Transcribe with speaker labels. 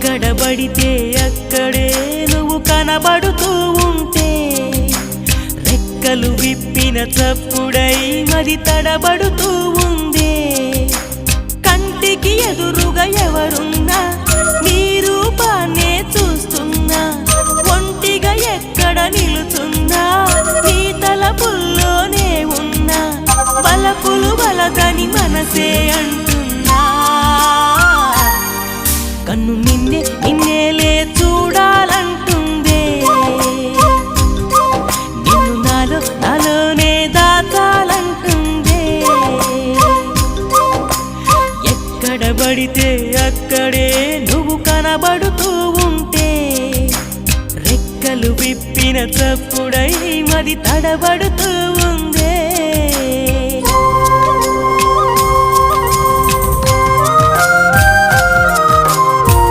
Speaker 1: ఎక్కడ పడితే అక్కడే నువ్వు కనబడుతూ ఉంటే రెక్కలు విప్పిన చప్పుడై మది తడబడుతూ ఉందే కంటికి ఎదురుగా ఎవరున్నా నీ రూపాన్నే చూస్తున్నా ఒంటిగా ఎక్కడ నిలుచున్నా నీ తలపుల్లోనే ఉన్నా బలపులు బలదని మనసే అంటున్నా కన్ను నిన్నేలే చూడాలంటుందే నిన్ను నాలోనే దాచాలంటుందే ఎక్కడ పడితే అక్కడే నువ్వు కనబడుతూ ఉంటే రెక్కలు విప్పిన చప్పుడై మది తడబడుతూ